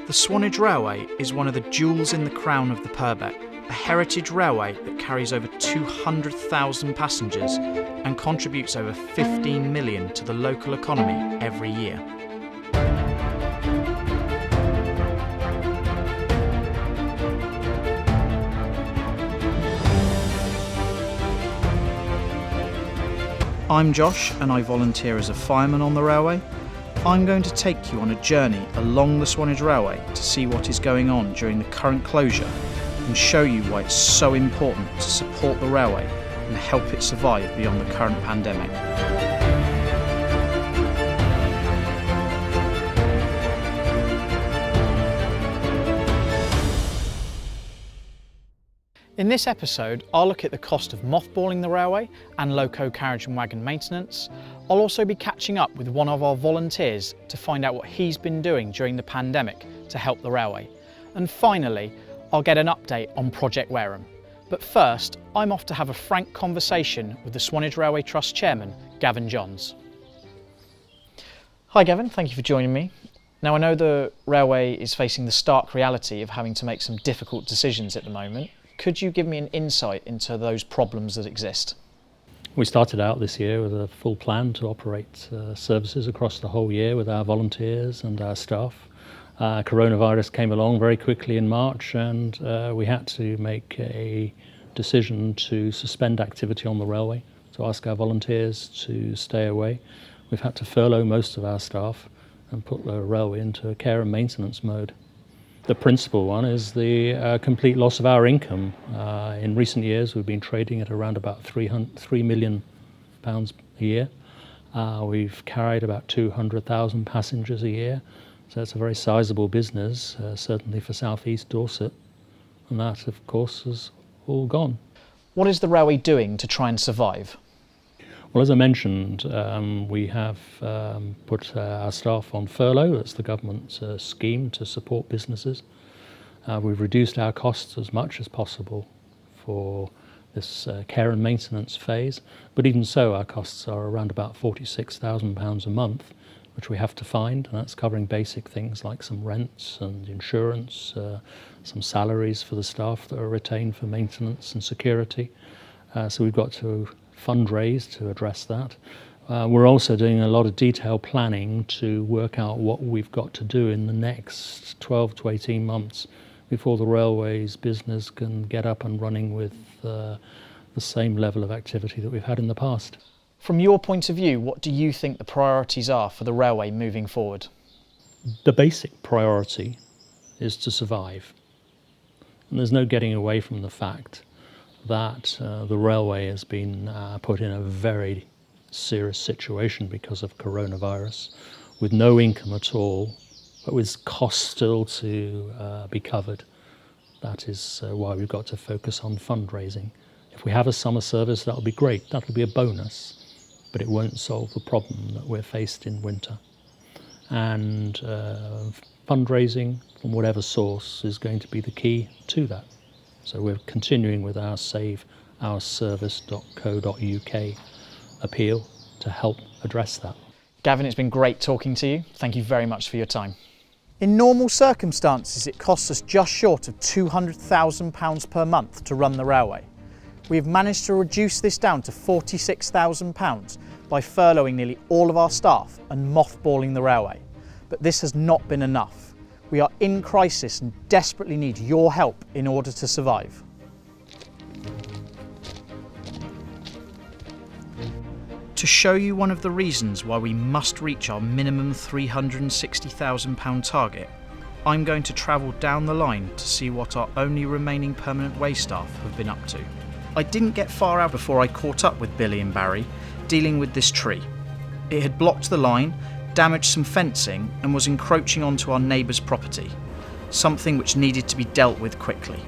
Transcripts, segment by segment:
The Swanage Railway is one of the jewels in the crown of the Purbeck, a heritage railway that carries over 200,000 passengers and contributes over 15 million to the local economy every year. I'm Josh and I volunteer as a fireman on the railway. I'm going to take you on a journey along the Swanage Railway to see what is going on during the current closure and show you why it's so important to support the railway and help it survive beyond the current pandemic. In this episode, I'll look at the cost of mothballing the railway and loco carriage and wagon maintenance. I'll also be catching up with one of our volunteers to find out what he's been doing during the pandemic to help the railway. And finally, I'll get an update on Project Wareham. But first, I'm off to have a frank conversation with the Swanage Railway Trust Chairman, Gavin Johns. Hi Gavin, thank you for joining me. Now I know the railway is facing the stark reality of having to make some difficult decisions at the moment. Could you give me an insight into those problems that exist? We started out this year with a full plan to operate services across the whole year with our volunteers and our staff. Coronavirus came along very quickly in March and we had to make a decision to suspend activity on the railway, to ask our volunteers to stay away. We've had to furlough most of our staff and put the railway into a care and maintenance mode. The principal one is the complete loss of our income. In recent years, we've been trading at around about £3 million a year. We've carried about 200,000 passengers a year, so it's a very sizable business, certainly for South East Dorset, and that, of course, is all gone. What is the railway doing to try and survive? Well, as I mentioned, we have put our staff on furlough. That's the government's scheme to support businesses. We've reduced our costs as much as possible for this care and maintenance phase, but even so our costs are around about £46,000 a month, which we have to find, and that's covering basic things like some rents and insurance, some salaries for the staff that are retained for maintenance and security. So we've got to fundraise to address that. We're also doing a lot of detailed planning to work out what we've got to do in the next 12 to 18 months before the railway's business can get up and running with the same level of activity that we've had in the past. From your point of view, what do you think the priorities are for the railway moving forward? The basic priority is to survive. And there's no getting away from the fact that the railway has been put in a very serious situation because of coronavirus, with no income at all, but with costs still to be covered. That is why we've got to focus on fundraising. If we have a summer service, that'll be great, that'll be a bonus, but it won't solve the problem that we're faced in winter. And fundraising from whatever source is going to be the key to that. So we're continuing with our saveourservice.co.uk appeal to help address that. Gavin, it's been great talking to you. Thank you very much for your time. In normal circumstances, it costs us just short of £200,000 per month to run the railway. We have managed to reduce this down to £46,000 by furloughing nearly all of our staff and mothballing the railway. But this has not been enough. We are in crisis and desperately need your help in order to survive. To show you one of the reasons why we must reach our minimum £360,000 target, I'm going to travel down the line to see what our only remaining permanent way staff have been up to. I didn't get far out before I caught up with Billy and Barry, dealing with this tree. It had blocked the line, damaged some fencing and was encroaching onto our neighbour's property, something which needed to be dealt with quickly.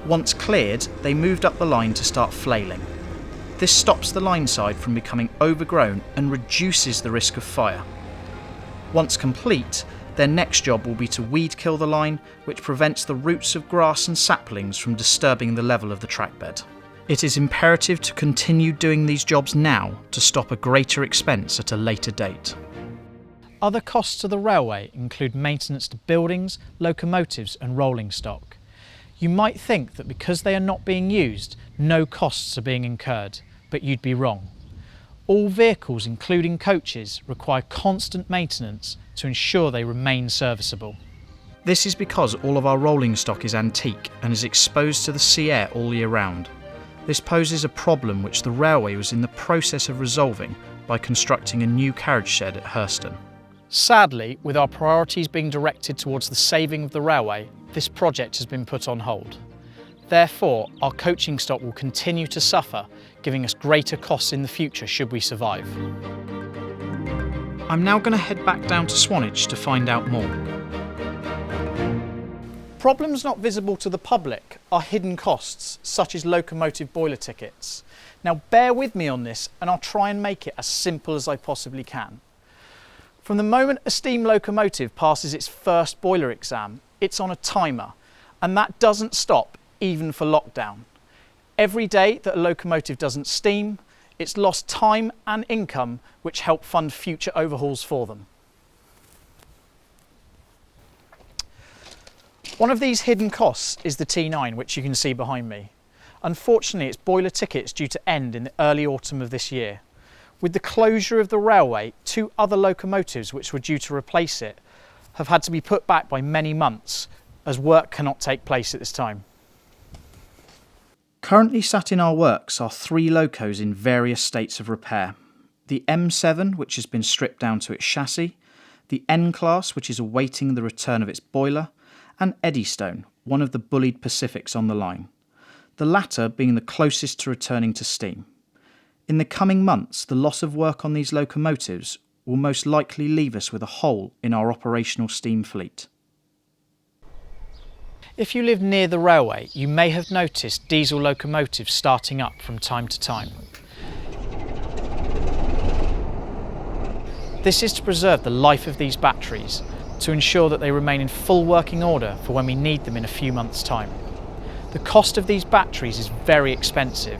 Once cleared, they moved up the line to start flailing. This stops the line side from becoming overgrown and reduces the risk of fire. Once complete, their next job will be to weed kill the line, which prevents the roots of grass and saplings from disturbing the level of the track bed. It is imperative to continue doing these jobs now to stop a greater expense at a later date. Other costs to the railway include maintenance to buildings, locomotives and rolling stock. You might think that because they are not being used, no costs are being incurred, but you'd be wrong. All vehicles, including coaches, require constant maintenance to ensure they remain serviceable. This is because all of our rolling stock is antique and is exposed to the sea air all year round. This poses a problem which the railway was in the process of resolving by constructing a new carriage shed at Hurston. Sadly, with our priorities being directed towards the saving of the railway, this project has been put on hold. Therefore, our coaching stock will continue to suffer, giving us greater costs in the future should we survive. I'm now going to head back down to Swanage to find out more. Problems not visible to the public are hidden costs, such as locomotive boiler tickets. Now bear with me on this and I'll try and make it as simple as I possibly can. From the moment a steam locomotive passes its first boiler exam, it's on a timer, and that doesn't stop even for lockdown. Every day that a locomotive doesn't steam, it's lost time and income which help fund future overhauls for them. One of these hidden costs is the T9, which you can see behind me. Unfortunately, its boiler ticket is due to end in the early autumn of this year. With the closure of the railway, 2 other locomotives which were due to replace it have had to be put back by many months, as work cannot take place at this time. Currently sat in our works are 3 locos in various states of repair. The M7, which has been stripped down to its chassis, the N-Class, which is awaiting the return of its boiler, and Eddystone, one of the bullied Pacifics on the line, the latter being the closest to returning to steam. In the coming months, the loss of work on these locomotives will most likely leave us with a hole in our operational steam fleet. If you live near the railway, you may have noticed diesel locomotives starting up from time to time. This is to preserve the life of these batteries, to ensure that they remain in full working order for when we need them in a few months' time. The cost of these batteries is very expensive,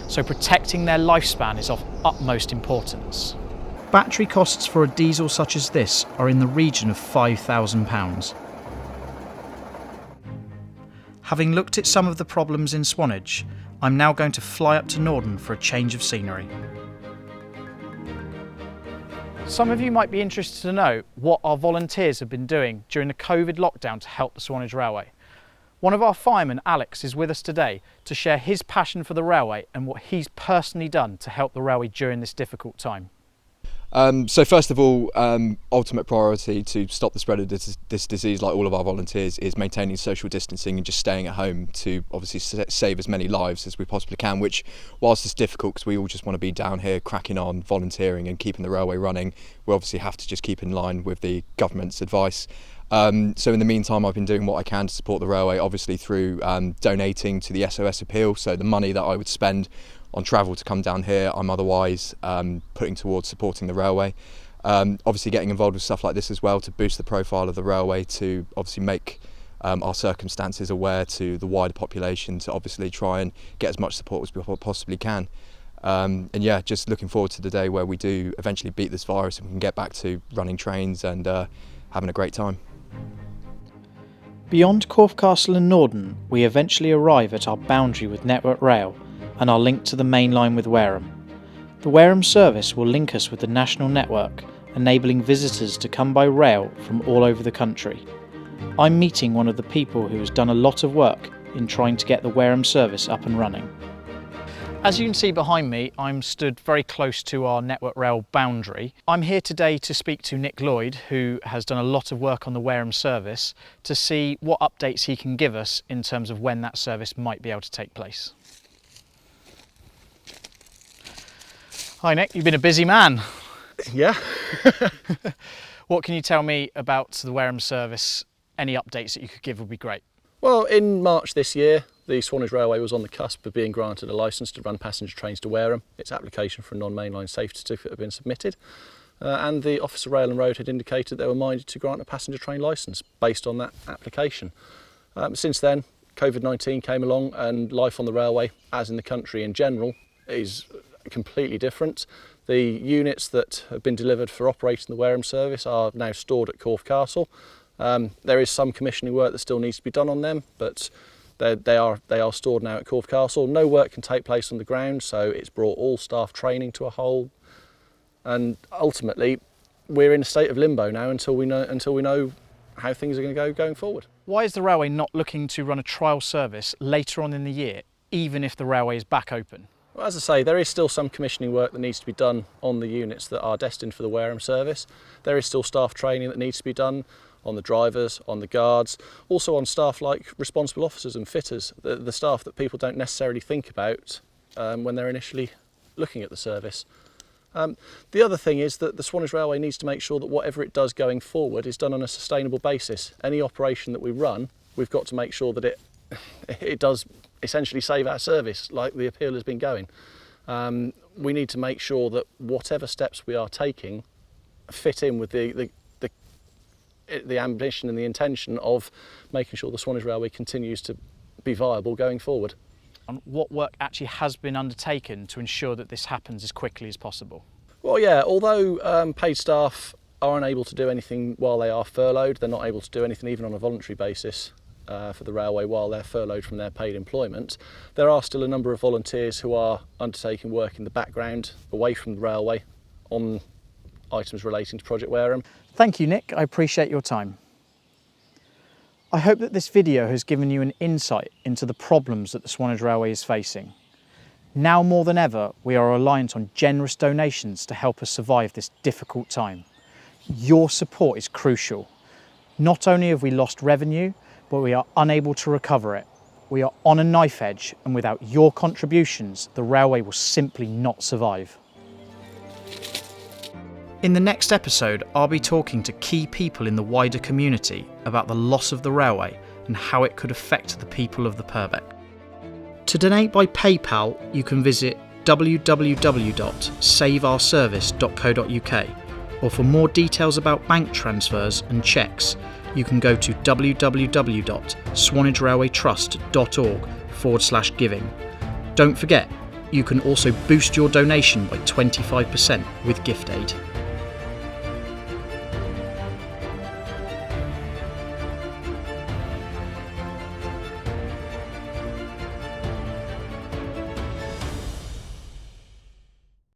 so protecting their lifespan is of utmost importance. Battery costs for a diesel such as this are in the region of £5,000. Having looked at some of the problems in Swanage, I'm now going to fly up to Norden for a change of scenery. Some of you might be interested to know what our volunteers have been doing during the COVID lockdown to help the Swanage Railway. One of our firemen, Alex, is with us today to share his passion for the railway and what he's personally done to help the railway during this difficult time. So first of all, ultimate priority to stop the spread of this disease, like all of our volunteers, is maintaining social distancing and just staying at home to obviously save as many lives as we possibly can, which, whilst it's difficult because we all just want to be down here cracking on, volunteering and keeping the railway running, we obviously have to just keep in line with the government's advice. So in the meantime, I've been doing what I can to support the railway, obviously through donating to the SOS appeal. So the money that I would spend on travel to come down here, I'm otherwise putting towards supporting the railway. Obviously getting involved with stuff like this as well to boost the profile of the railway, to obviously make our circumstances aware to the wider population, to obviously try and get as much support as we possibly can. And yeah, just looking forward to the day where we do eventually beat this virus and we can get back to running trains and having a great time. Beyond Corfe Castle and Norden, we eventually arrive at our boundary with Network Rail and are linked to the main line with Wareham. The Wareham service will link us with the national network, enabling visitors to come by rail from all over the country. I'm meeting one of the people who has done a lot of work in trying to get the Wareham service up and running. As you can see behind me, I'm stood very close to our Network Rail boundary. I'm here today to speak to Nick Lloyd, who has done a lot of work on the Wareham service, to see what updates he can give us in terms of when that service might be able to take place. Hi Nick, you've been a busy man. Yeah. What can you tell me about the Wareham service? Any updates that you could give would be great. Well, in March this year, the Swanage Railway was on the cusp of being granted a licence to run passenger trains to Wareham. Its application for a non-mainline safety certificate had been submitted, and the Office of Rail and Road had indicated they were minded to grant a passenger train licence based on that application. Since then, COVID-19 came along and life on the railway, as in the country in general, is completely different. The units that have been delivered for operating the Wareham service are now stored at Corfe Castle. There is some commissioning work that still needs to be done on them, but they are stored now at Corfe Castle. No work can take place on the ground, so it's brought all staff training to a halt. And ultimately, we're in a state of limbo now until we know how things are going to go going forward. Why is the railway not looking to run a trial service later on in the year, even if the railway is back open? Well, as I say, there is still some commissioning work that needs to be done on the units that are destined for the Wareham service. There is still staff training that needs to be done on the drivers, on the guards, also on staff like responsible officers and fitters, the staff that people don't necessarily think about when they're initially looking at the service. The other thing is that the Swanage Railway needs to make sure that whatever it does going forward is done on a sustainable basis. Any operation that we run, we've got to make sure that it does essentially save our service, like the appeal has been going. We need to make sure that whatever steps we are taking fit in with the ambition and the intention of making sure the Swanage Railway continues to be viable going forward. And what work actually has been undertaken to ensure that this happens as quickly as possible? Well, yeah, although paid staff are unable to do anything while they are furloughed, they're not able to do anything even on a voluntary basis for the railway while they're furloughed from their paid employment. There are still a number of volunteers who are undertaking work in the background, away from the railway, on items relating to Project Wareham. Thank you, Nick. I appreciate your time. I hope that this video has given you an insight into the problems that the Swanage Railway is facing. Now more than ever, we are reliant on generous donations to help us survive this difficult time. Your support is crucial. Not only have we lost revenue, but we are unable to recover it. We are on a knife edge, and without your contributions, the railway will simply not survive. In the next episode, I'll be talking to key people in the wider community about the loss of the railway and how it could affect the people of the Purbeck. To donate by PayPal, you can visit www.saveourservice.co.uk, or for more details about bank transfers and cheques, you can go to www.swanagerailwaytrust.org/giving. Don't forget, you can also boost your donation by 25% with gift aid.